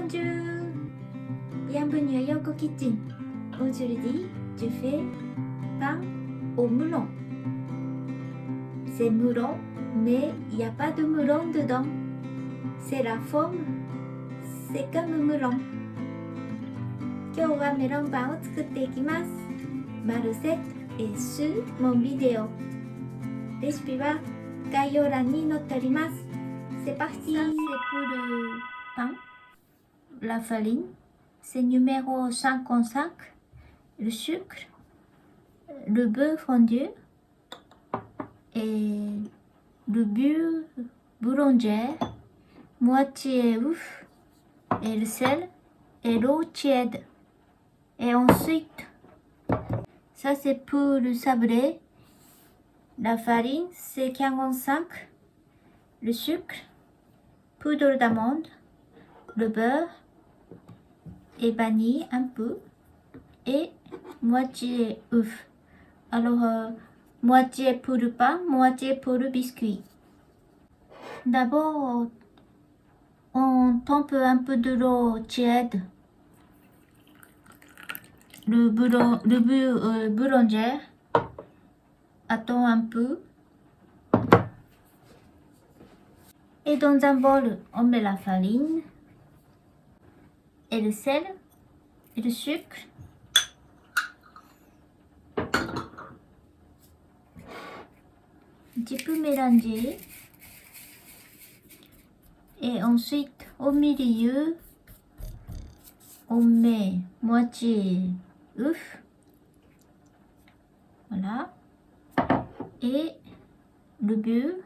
Bonjour, bienvenue à Yoko Kitchen. Aujourd'hui, je fais pain au melon. C'est melon, mais il n'y a pas de melon dedans. C'est la forme, c'est comme melon. 今日はメロンパンを作っていきます。マルセットet sur mon vidéo。レシピは概要欄に載っております。C'est parti! Ça, c'est pour le pain. La farine, c'est numéro 55. Le sucre, le beurre fondu et le beurre boulanger, moitié œuf et le sel et l'eau tiède. Et ensuite, ça c'est pour le sablé. La farine, c'est 45. Le sucre, poudre d'amande, le beurre et vanille un peu et moitié œuf. Alors, moitié pour le pain, moitié pour le biscuit. D'abord, on trempe un peu de l'eau tiède. Le boulanger attend un peu. Et dans un bol, on met la farine et le sel et le sucre. Un petit peu mélanger. Et ensuite, au milieu, on met moitié œuf. Voilà. Et le beurre.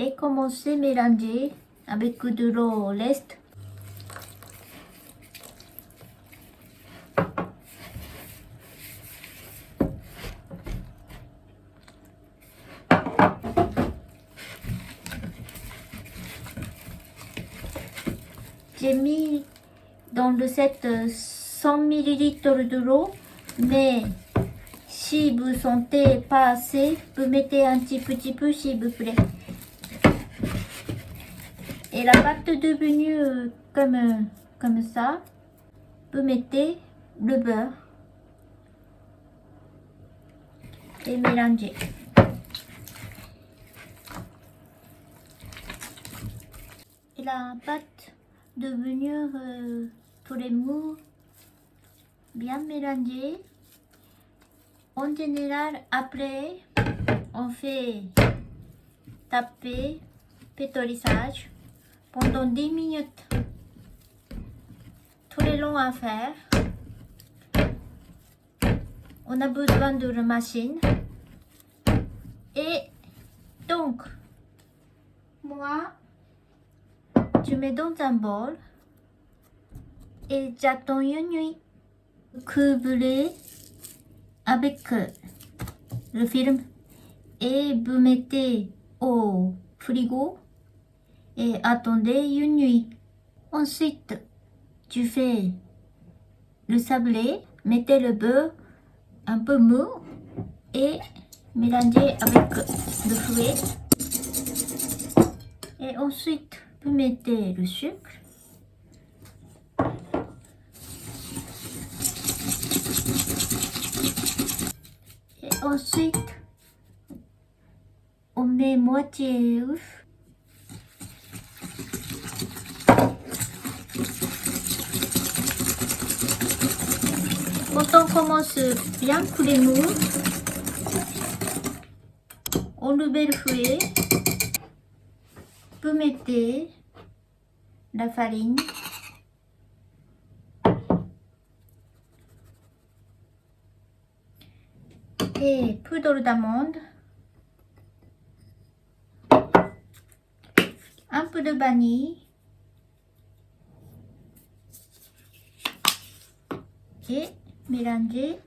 Et commencer à mélanger avec de l'eau leste. J'ai mis dans le set 100 ml de l'eau, mais si vous sentez pas assez, vous mettez un petit peu s'il vous plaît. Et la pâte est devenue comme ça. Vous mettez le beurre et mélangez. Et la pâte devenue tous les mous bien mélangée. En général, après, on fait taper, pétrissage pendant 10 minutes. Très long à faire. On a besoin de la machine. Et donc, moi, je mets dans un bol et j'attends une nuit. Couvrez avec le film et vous mettez au frigo et attendez une nuit. Ensuite, tu fais le sablé, mettez le beurre un peu mou et mélangez avec le fruit. Et ensuite, vous mettez le sucre. Et ensuite, on met moitié œuf. Quand on commence bien couler mou, on levez le fruit. Vous mettez la farine. Et poudre d'amande. Un peu de vanille. Et mélanger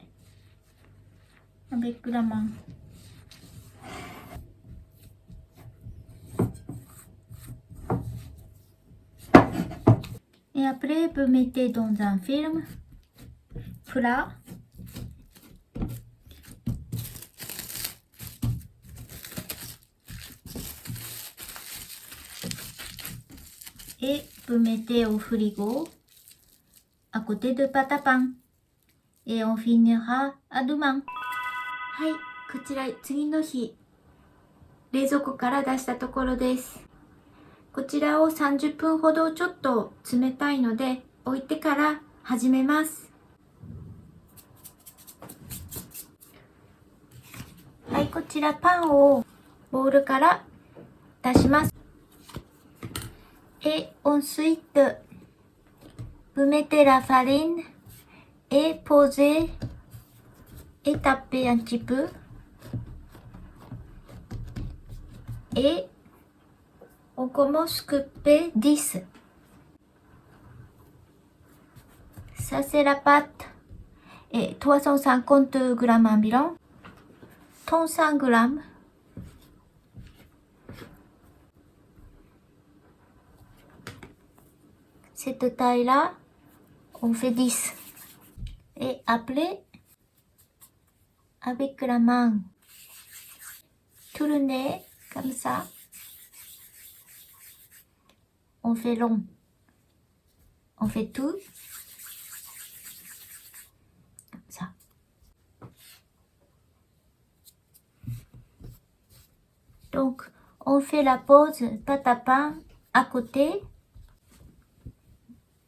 avec la main. Et après, vous mettez dans un film plat. Et vous mettez au frigo à côté de pâte à pain. Et on finira à demain. はい、こちら次の日、冷蔵庫から出したところです。こちらを30分ほどちょっと冷たいので置いてから始めます。はい、こちらパンをボウルから出します。Et ensuite, vous mettez la farine et posez et tapez un petit peu. Et on commence à couper 10. Ça c'est la pâte. Et 350 grammes environ. 35 grammes. Cette taille-là, on fait 10. Et après, avec la main, tournez comme ça. On fait long. On fait tout. Comme ça. Donc, on fait la pause pâte à pain à côté.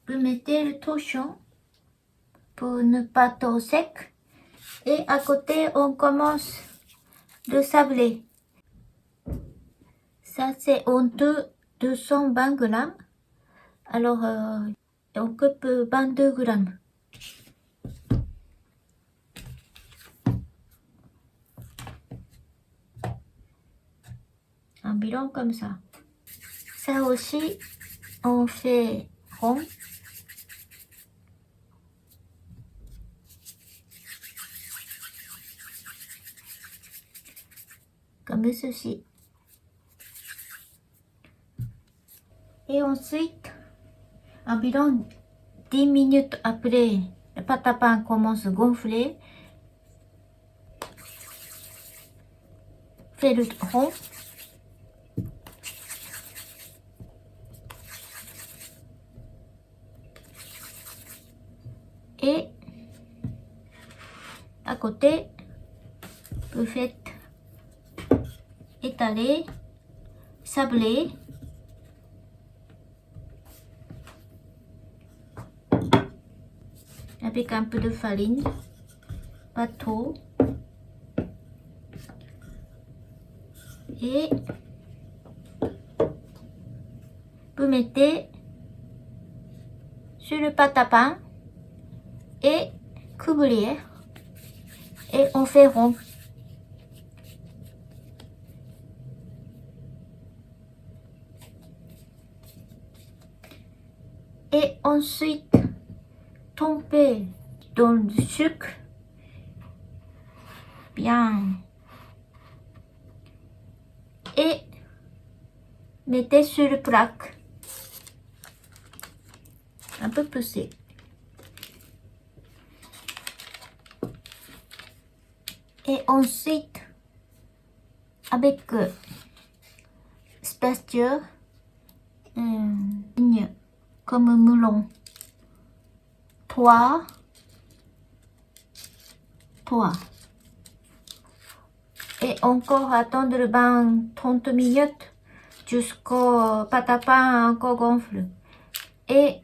Vous mettez le torchon pour ne pas trop sec. Et à côté, on commence le sablé. Ça, c'est entre 220 grammes. Alors, on coupe 22 grammes. Environ comme ça. Ça aussi, on fait rond. Comme ceci. Et ensuite, environ 10 minutes après, le pâte à pain commence à gonfler. Fais le rond. Et à côté, vous faites étaler, sabler. Avec un peu de farine, pas trop. Et vous mettez sur le pâte à pain et couvrez. Et on fait rond. Et ensuite, trempez dans le sucre bien et mettez sur le plaque un peu poussé. Et ensuite, avec spatule, comme melon, 3. Et encore attendre 20-30 minutes jusqu'au pâte à pain encore gonfle. Et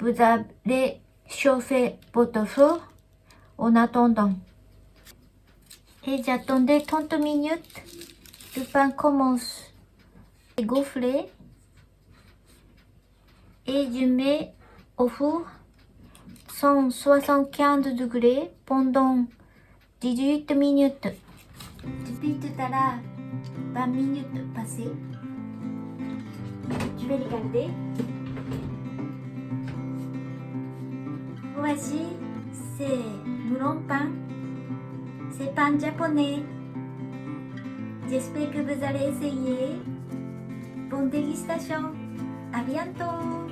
vous allez chauffer votre feu en attendant. Et j'attendais 30 minutes. Le pain commence à gonfler. Et je mets au four 175 degrés pendant 18 minutes. Depuis tout à l'heure, 20 minutes passées. Je vais regarder. Voici, c'est melon pain. C'est pain japonais. J'espère que vous allez essayer. Bonne dégustation. À bientôt.